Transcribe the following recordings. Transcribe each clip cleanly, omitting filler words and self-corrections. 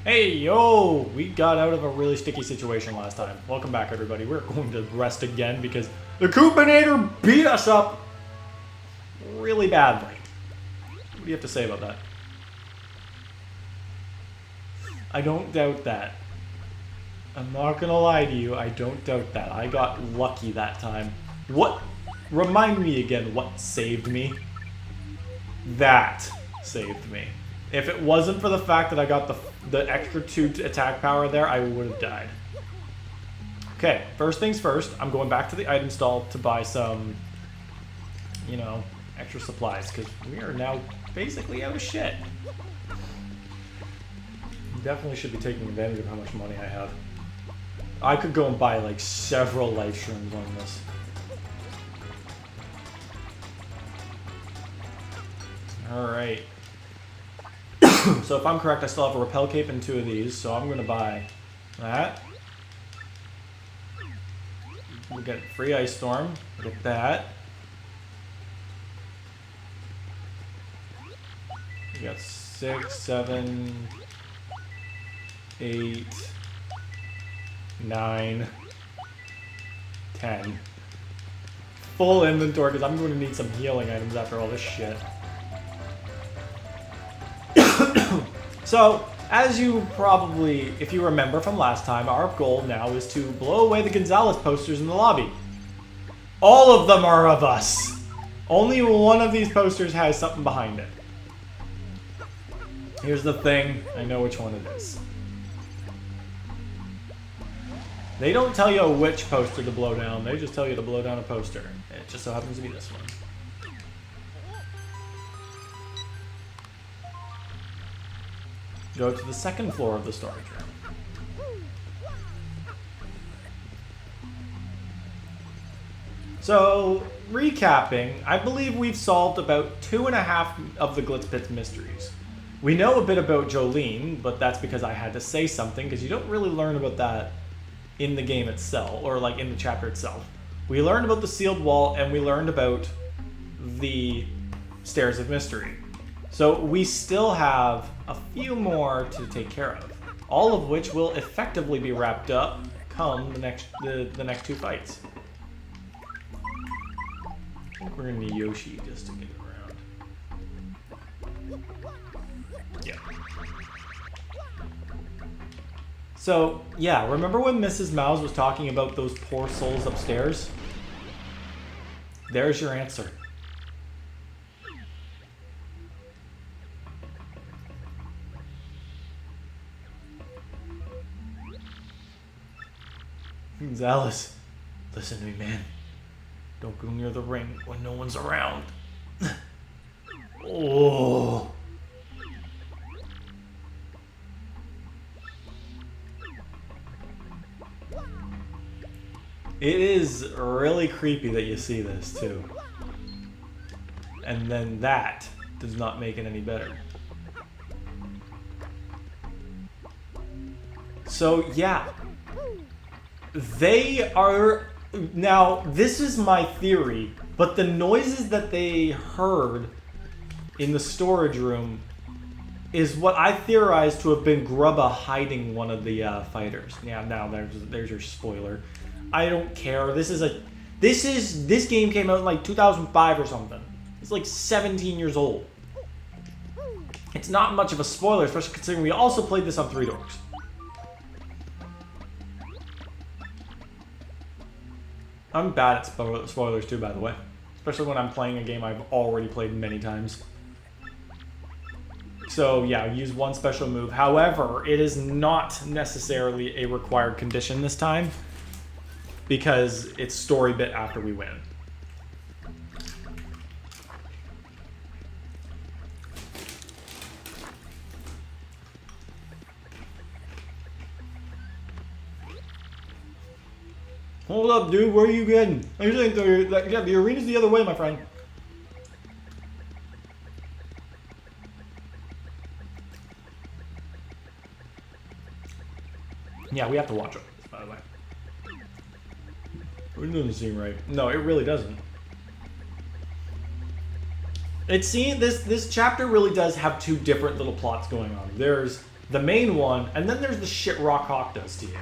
Hey, yo! We got out of a really sticky situation last time. Welcome back, everybody. We're going to rest again because the Koopinator beat us up really badly. What do you have to say about that? I don't doubt that. I'm not gonna lie to you, I don't doubt that. I got lucky that time. What? Remind me again what saved me? That saved me. If it wasn't for the fact that I got the extra 2 attack power there, I would have died. Okay, first things first, I'm going back to the item stall to buy some, you know, extra supplies, because we are now basically out of shit. Definitely should be taking advantage of how much money I have. I could go and buy like several life shrooms on this. Alright. So if I'm correct, I still have a repel cape and 2 of these, so I'm gonna buy that. We get free ice storm. We get that. We got 6, 7, 8, 9, 10. Full inventory because I'm going to need some healing items after all this shit. So, as you probably, if you remember from last time, our goal now is to blow away the Gonzalez posters in the lobby. All of them are of us. Only one of these posters has something behind it. Here's the thing, I know which one it is. They don't tell you which poster to blow down, they just tell you to blow down a poster. It just so happens to be this one. Go to the 2nd floor of the storage room. So, recapping, I believe we've solved about 2.5 of the Glitz Pits mysteries. We know a bit about Jolene, but that's because I had to say something, because you don't really learn about that in the game itself, or like in the chapter itself. We learned about the sealed wall, and we learned about the Stairs of Mystery. So we still have a few more to take care of, all of which will effectively be wrapped up come the next 2 fights. I think we're gonna need Yoshi just to get around. Yeah. So, yeah, remember when Mrs. Mouse was talking about those poor souls upstairs? There's your answer. Gonzalez, listen to me, man. Don't go near the ring when no one's around. Oh. It is really creepy that you see this, too. And then that does not make it any better. So, yeah. They are... Now, this is my theory, but the noises that they heard in the storage room is what I theorized to have been Grubba hiding one of the fighters. Yeah, now there's your spoiler. I don't care. This game came out in like 2005 or something. It's like 17 years old. It's not much of a spoiler, especially considering we also played this on 3 Dorks. I'm bad at spoilers too, by the way. Especially when I'm playing a game I've already played many times. So yeah, use one special move. However, it is not necessarily a required condition this time, because it's story bit after we win. Hold up, dude. Where are you getting? I think the arena's the other way, my friend. Yeah, we have to watch it, by the way. It doesn't seem right. No, it really doesn't. This chapter really does have 2 different little plots going on. There's the main one, and then there's the shit Rock Hawk does to you.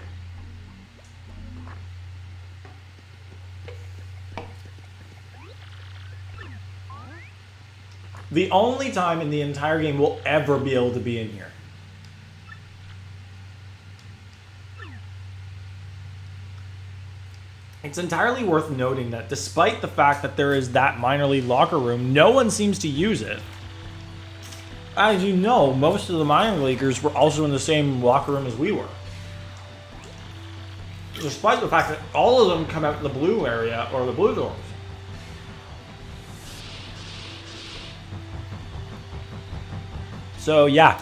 The only time in the entire game we'll ever be able to be in here. It's entirely worth noting that despite the fact that there is that minor league locker room, no one seems to use it. As you know, most of the minor leaguers were also in the same locker room as we were. Despite the fact that all of them come out in the blue area, or the blue dorms. So, yeah.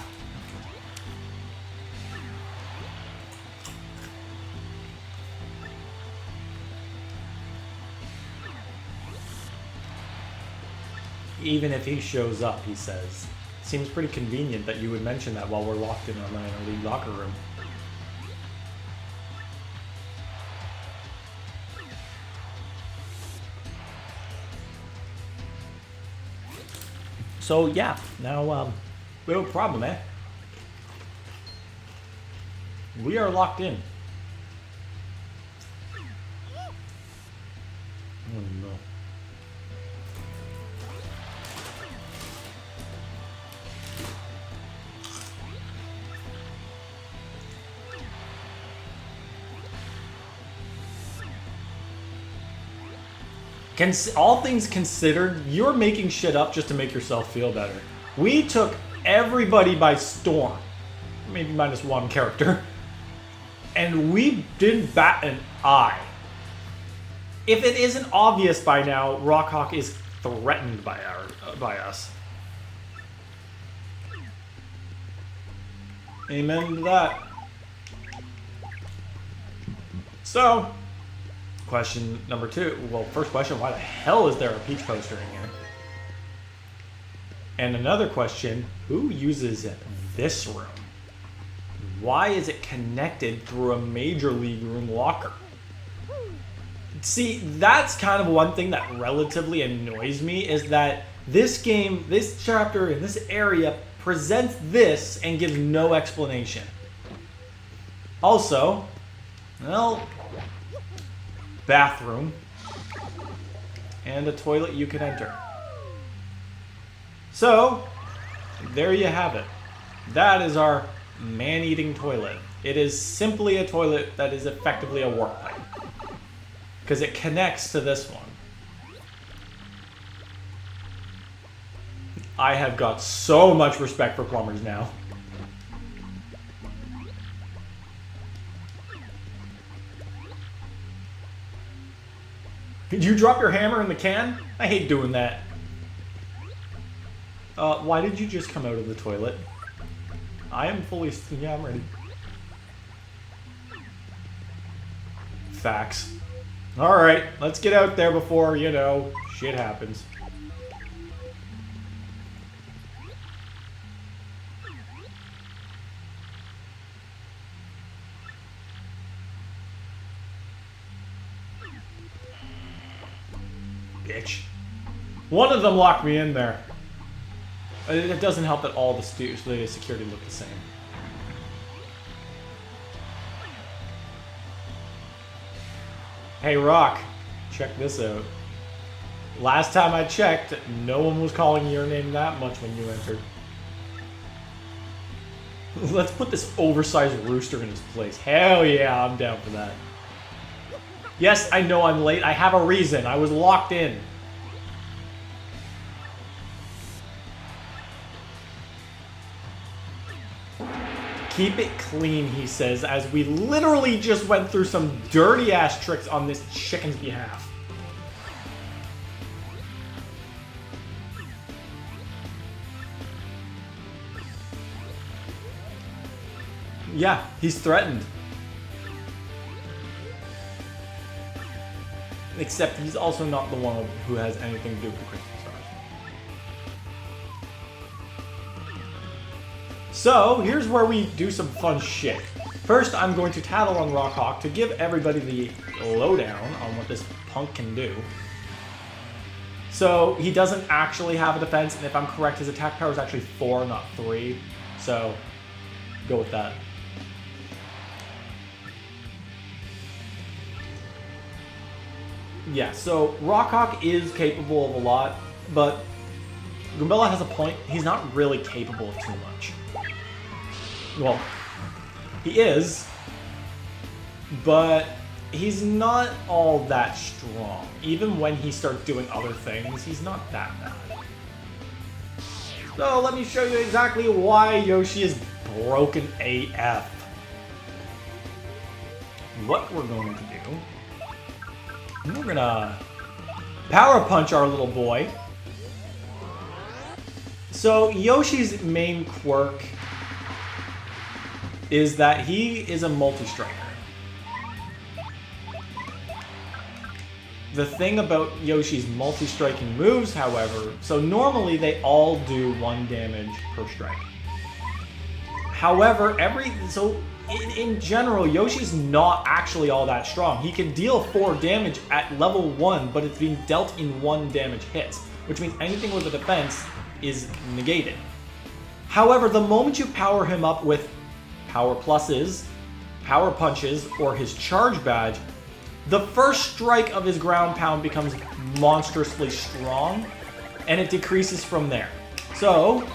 Even if he shows up, he says. Seems pretty convenient that you would mention that while we're locked in our minor league locker room. So, yeah. Now, we have a problem, eh? We are locked in. Oh no. All things considered, you're making shit up just to make yourself feel better. We took everybody by storm. Maybe minus one character. And we didn't bat an eye. If it isn't obvious by now, Rock Hawk is threatened by us. Amen to that. So, question number 2. Well, first question, why the hell is there a Peach poster in here? And another question, who uses this room? Why is it connected through a Major League room locker? See, that's kind of one thing that relatively annoys me, is that this game, this chapter, in this area, presents this and gives no explanation. Also, well, bathroom and a toilet you can enter. So, there you have it. That is our man-eating toilet. It is simply a toilet that is effectively a warp pipe, because it connects to this one. I have got so much respect for plumbers now. Did you drop your hammer in the can? I hate doing that. Why did you just come out of the toilet? I am fully... Yeah, I'm ready. Facts. Alright, let's get out there before, you know, shit happens. Bitch. One of them locked me in there. It doesn't help that all the security look the same. Hey, Rock, check this out. Last time I checked, no one was calling your name that much when you entered. Let's put this oversized rooster in his place. Hell yeah, I'm down for that. Yes, I know I'm late. I have a reason. I was locked in. Keep it clean, he says, as we literally just went through some dirty-ass tricks on this chicken's behalf. Yeah, he's threatened. Except he's also not the one who has anything to do with the crystal stars. So, here's where we do some fun shit. First, I'm going to tattle on Rock Hawk to give everybody the lowdown on what this punk can do. So, he doesn't actually have a defense, and if I'm correct, his attack power is actually 4, not 3. So, go with that. Yeah, so Rockhawk is capable of a lot, but Goombella has a point. He's not really capable of too much. Well, he is, but he's not all that strong. Even when he starts doing other things, he's not that bad. So let me show you exactly why Yoshi is broken AF. What we're going to do, we're gonna Power Punch our little boy. So Yoshi's main quirk is that he is a multi-striker. The thing about Yoshi's multi-striking moves, however, so normally they all do 1 damage per strike. However, in general, Yoshi's not actually all that strong. He can deal 4 damage at level 1, but it's being dealt in 1 damage hits, which means anything with a defense is negated. However, the moment you power him up with power pluses, power punches, or his charge badge, the first strike of his ground pound becomes monstrously strong, and it decreases from there. So,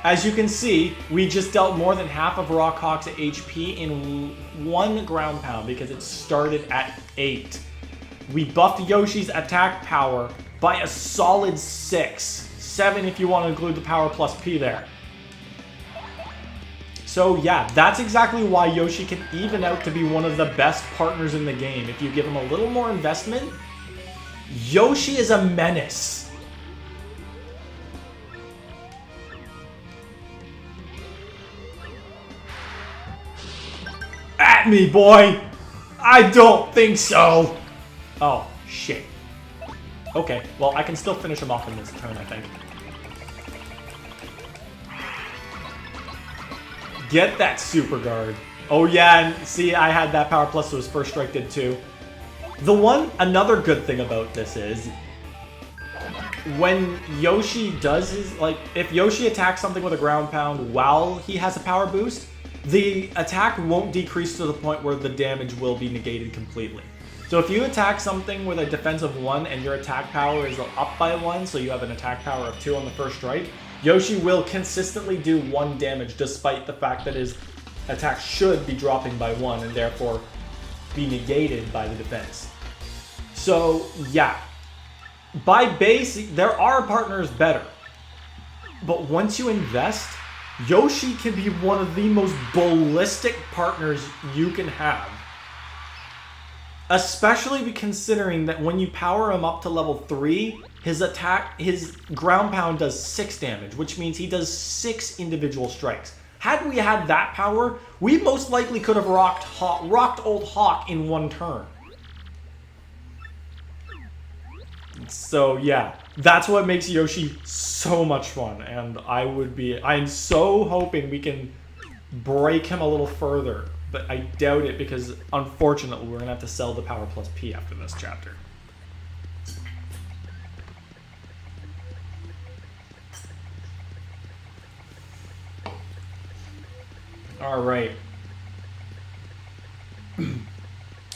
as you can see, we just dealt more than half of Rockhawk's HP in 1 ground pound because it started at 8. We buffed Yoshi's attack power by a solid 6. 7 if you want to include the power plus P there. So yeah, that's exactly why Yoshi can even out to be one of the best partners in the game. If you give him a little more investment, Yoshi is a menace. At me, boy! I don't think so! Oh, shit. Okay, well, I can still finish him off in this turn, I think. Get that super guard. Oh yeah, and see, I had that power plus, so his first strike did too. Another good thing about this is, when Yoshi does his, if Yoshi attacks something with a ground pound while he has a power boost, the attack won't decrease to the point where the damage will be negated completely. So if you attack something with a defense of 1 and your attack power is up by 1, so you have an attack power of 2 on the first strike, Yoshi will consistently do 1 damage despite the fact that his attack should be dropping by 1 and therefore be negated by the defense. So yeah, by base, there are partners better. But once you invest, Yoshi can be one of the most ballistic partners you can have. Especially considering that when you power him up to level 3, his ground pound does 6 damage, which means he does 6 individual strikes. Had we had that power, we most likely could have rocked Old Hawk in 1 turn. So yeah, that's what makes Yoshi so much fun, and I'm so hoping we can break him a little further, but I doubt it because unfortunately we're gonna have to sell the power plus P after this chapter. All right.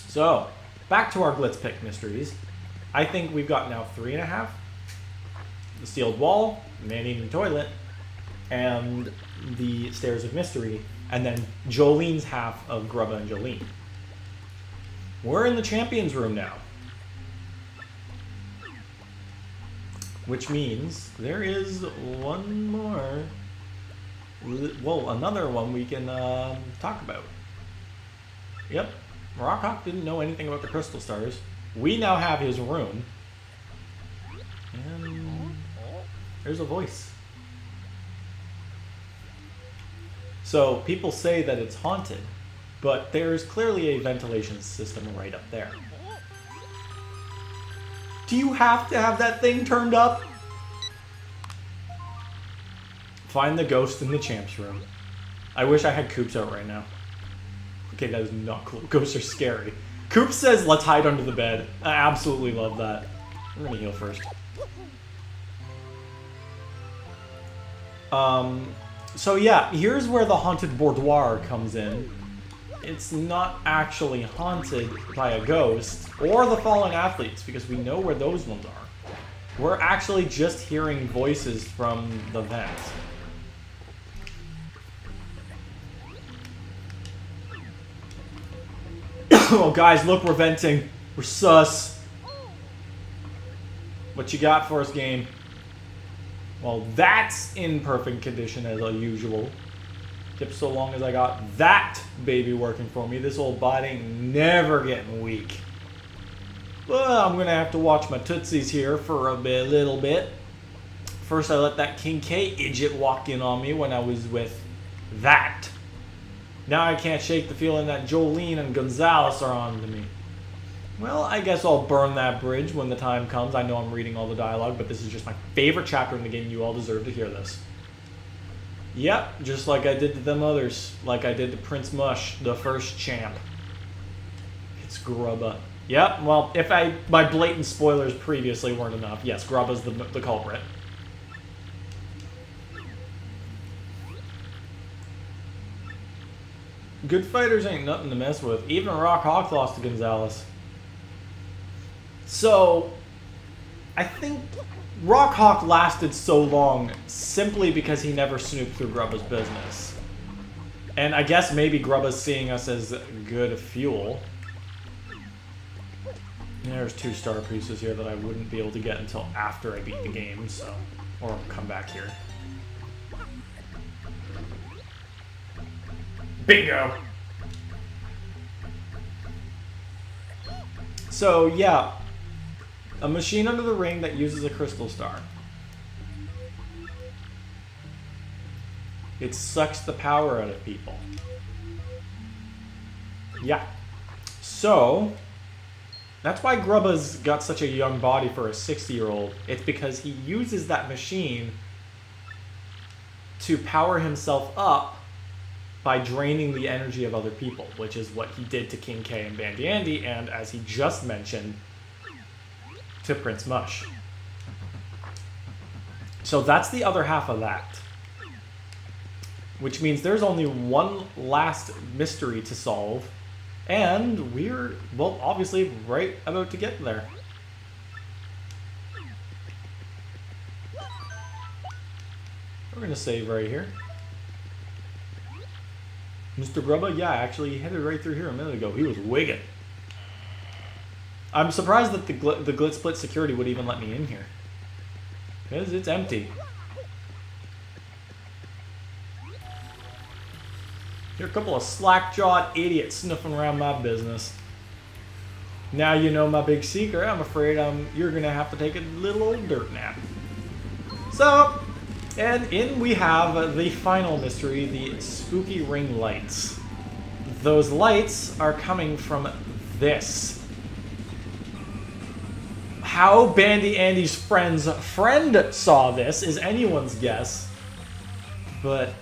So, back to our Glitz Pick mysteries. I think we've got now 3.5. The sealed wall, man-eating toilet, and the stairs of mystery, and then Jolene's half of Grubba and Jolene. We're in the champions room now. Which means there is one more, well, another one we can talk about. Yep, Rockhawk didn't know anything about the crystal stars. We now have his room. And there's a voice. So people say that it's haunted, but there's clearly a ventilation system right up there. Do you have to have that thing turned up? Find the ghost in the champs room. I wish I had Coops out right now. Okay, that is not cool. Ghosts are scary. Coop says, let's hide under the bed. I absolutely love that. We're gonna heal first. So yeah, here's where the haunted boudoir comes in. It's not actually haunted by a ghost or the fallen athletes, because we know where those ones are. We're actually just hearing voices from the vent. Oh guys, look, we're venting. We're sus. What you got for us, game? Well, that's in perfect condition as usual. Kept so long as I got that baby working for me. This old body ain't never getting weak. Well, I'm gonna have to watch my tootsies here for a little bit. First, I let that King K idiot walk in on me when I was with that. Now I can't shake the feeling that Jolene and Gonzalez are on to me. Well, I guess I'll burn that bridge when the time comes. I know I'm reading all the dialogue, but this is just my favorite chapter in the game. You all deserve to hear this. Yep, just like I did to them others. Like I did to Prince Mush, the first champ. It's Grubba. Yep, well, if my blatant spoilers previously weren't enough, yes, Grubba's the culprit. Good fighters ain't nothing to mess with. Even Rock Hawk lost to Gonzalez. So, I think Rock Hawk lasted so long simply because he never snooped through Grubba's business. And I guess maybe Grubba's seeing us as good fuel. There's 2 star pieces here that I wouldn't be able to get until after I beat the game, so... Or come back here. Bingo! So, yeah. A machine under the ring that uses a crystal star. It sucks the power out of people. Yeah. So, that's why Grubba's got such a young body for a 60-year-old. It's because he uses that machine to power himself up by draining the energy of other people, which is what he did to King K and Bandy Andy, and as he just mentioned, to Prince Mush. So that's the other half of that. Which means there's only one last mystery to solve, and we're, well, obviously right about to get there. We're gonna save right here. Mr. Grubba, yeah, actually he headed right through here a minute ago. He was wigging. I'm surprised that the Glitz Split security would even let me in here. Because it's empty. You're a couple of slack-jawed idiots sniffing around my business. Now you know my big secret. I'm afraid you're going to have to take a little old dirt nap. So, and in we have the final mystery, the spooky ring lights. Those lights are coming from this. How Bandy Andy's friend saw this is anyone's guess, but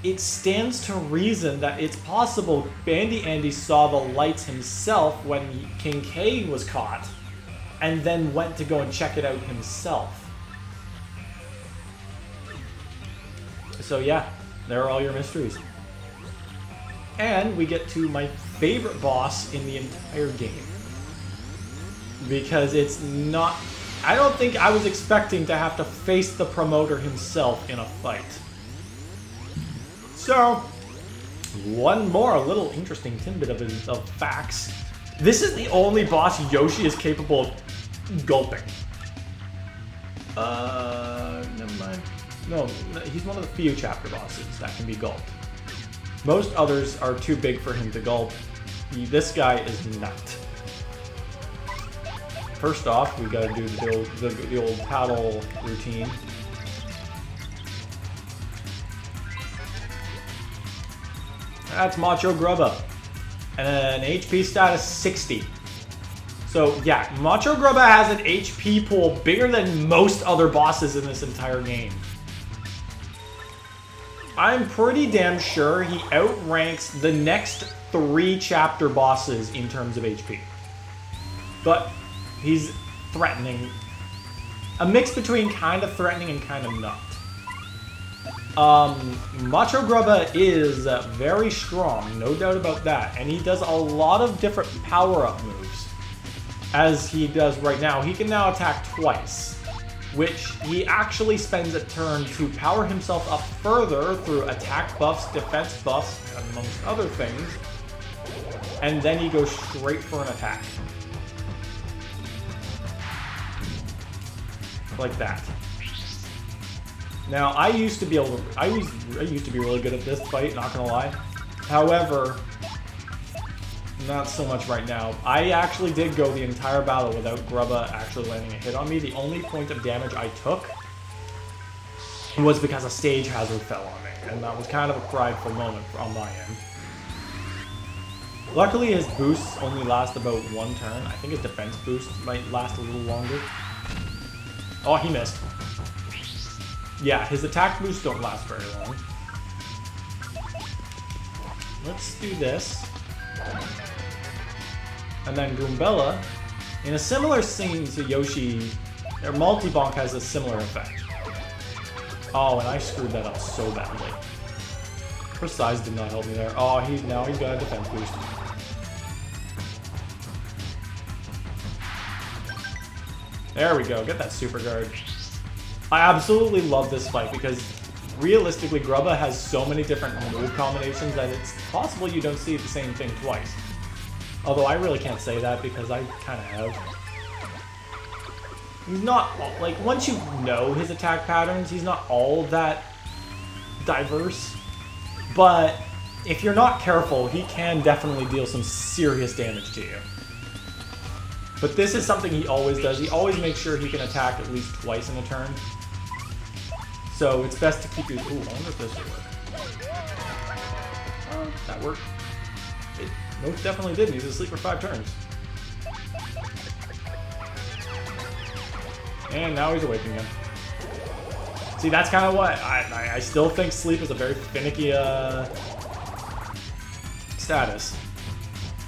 it stands to reason that it's possible Bandy Andy saw the lights himself when King K was caught, and then went to go and check it out himself. So yeah, there are all your mysteries. And we get to my favorite boss in the entire game. Because it's not... I don't think I was expecting to have to face the promoter himself in a fight. So, one more little interesting tidbit of facts. This is the only boss Yoshi is capable of gulping. Never mind. No, he's one of the few chapter bosses that can be gulped. Most others are too big for him to gulp. This guy is not. First off, we gotta do the old paddle routine. That's Macho Grubba. And an HP status 60. So yeah, Macho Grubba has an HP pool bigger than most other bosses in this entire game. I'm pretty damn sure he outranks the next 3 chapter bosses in terms of HP. But he's threatening. A mix between kind of threatening and kind of not. Macho Grubba is very strong, no doubt about that, and he does a lot of different power-up moves. As he does right now, he can now attack twice, which he actually spends a turn to power himself up further through attack buffs, defense buffs, amongst other things, and then he goes straight for an attack. Like that. Now, I used to be able to, I used to be really good at this fight, not gonna lie. However, not so much right now. I actually did go the entire battle without Grubba actually landing a hit on me. The only point of damage I took was because a stage hazard fell on me, and that was kind of a prideful moment on my end. Luckily, his boosts only last about one turn. I think his defense boost might last a little longer. Oh, he missed. Yeah, his attack boosts don't last very long. Let's do this. And then Goombella, in a similar scene to Yoshi, their multi-bonk has a similar effect. Oh, and I screwed that up so badly. Precise did not help me there. Oh, now he's got a defense boost. There we go, get that super guard. I absolutely love this fight because realistically Grubba has so many different move combinations that it's possible you don't see the same thing twice. Although I really can't say that because I kind of have. He's not, like, once you know his attack patterns, he's not all that diverse. But if you're not careful, he can definitely deal some serious damage to you. But this is something he always does. He always makes sure he can attack at least twice in a turn. So it's best to keep you... Ooh, I wonder if this will work. Oh, that worked. It most definitely did. He's asleep for 5 turns. And now he's awake again. See, that's kind of what... I still think sleep is a very finicky status.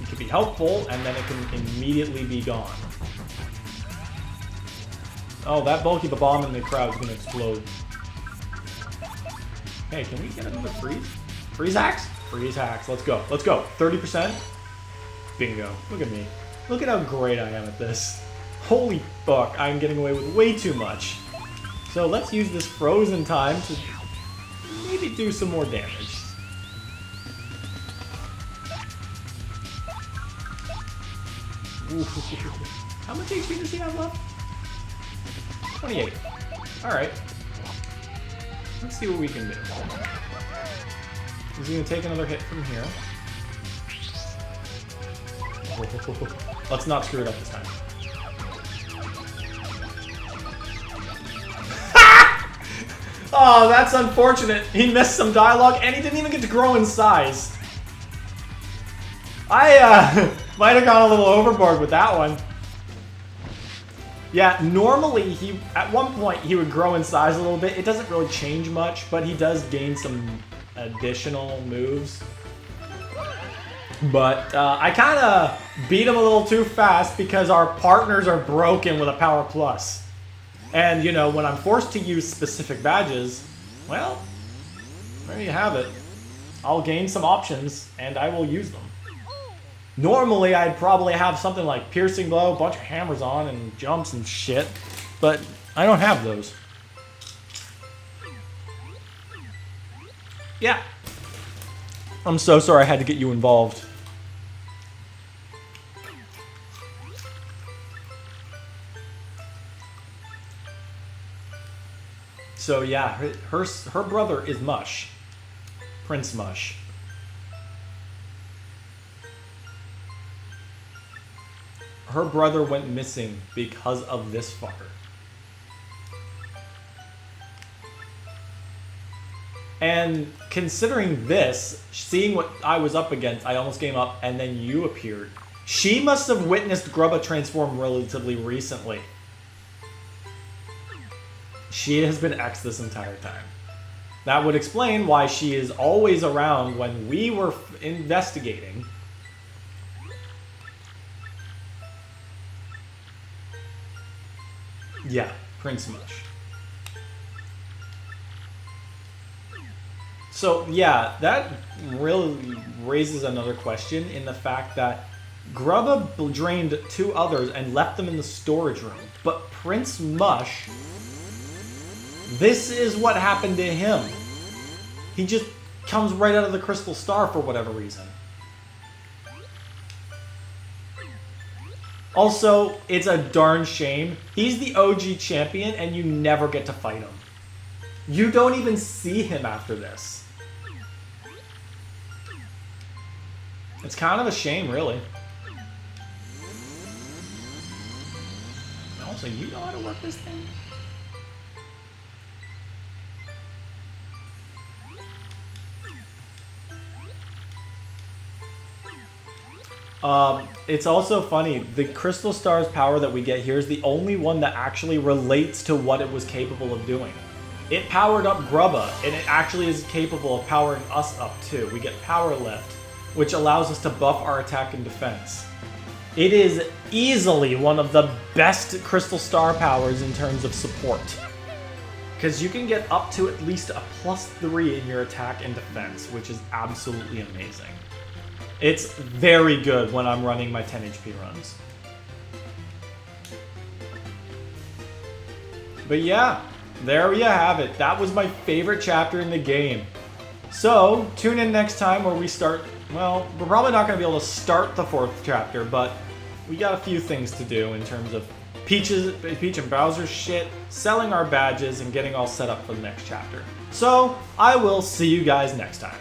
It can be helpful, and then it can immediately be gone. Oh, that bulky bomb in the crowd is going to explode. Hey, can we get another freeze? Freeze hacks? Freeze hacks. Let's go. Let's go. 30%? Bingo. Look at me. Look at how great I am at this. Holy fuck, I'm getting away with way too much. So let's use this frozen time to maybe do some more damage. How much HP does he have left? 28. Alright. Let's see what we can do. He's going to take another hit from here. Let's not screw it up this time. Oh, that's unfortunate. He missed some dialogue and he didn't even get to grow in size. I might have gone a little overboard with that one. Yeah, normally at one point he would grow in size a little bit. It doesn't really change much, but he does gain some additional moves. But I kind of beat him a little too fast because our partners are broken with a Power Plus. And, you know, when I'm forced to use specific badges, well, there you have it. I'll gain some options, and I will use them. Normally, I'd probably have something like Piercing Blow, a bunch of hammers on, and jumps and shit, but I don't have those. Yeah. I'm so sorry I had to get you involved. So yeah, her brother is Mush. Prince Mush. Her brother went missing because of this fucker. And considering this, seeing what I was up against, I almost came up and then you appeared. She must have witnessed Grubba transform relatively recently. She has been X this entire time. That would explain why she is always around when we were investigating. Yeah, Prince Mush. So yeah, that really raises another question in the fact that Grubba drained 2 others and left them in the storage room. But Prince Mush, this is what happened to him. He just comes right out of the Crystal Star for whatever reason. Also, it's a darn shame. He's the OG champion and you never get to fight him. You don't even see him after this. It's kind of a shame, really. Also, you know how to work this thing? It's also funny, the Crystal Star's power that we get here is the only one that actually relates to what it was capable of doing. It powered up Grubba, and it actually is capable of powering us up too. We get Power Lift, which allows us to buff our attack and defense. It is easily one of the best Crystal Star powers in terms of support. Because you can get up to at least a +3 in your attack and defense, which is absolutely amazing. It's very good when I'm running my 10 HP runs. But yeah, there you have it. That was my favorite chapter in the game. So, tune in next time where we start, well, we're probably not going to be able to start the 4th chapter, but we got a few things to do in terms of Peach and Bowser's shit, selling our badges, and getting all set up for the next chapter. So, I will see you guys next time.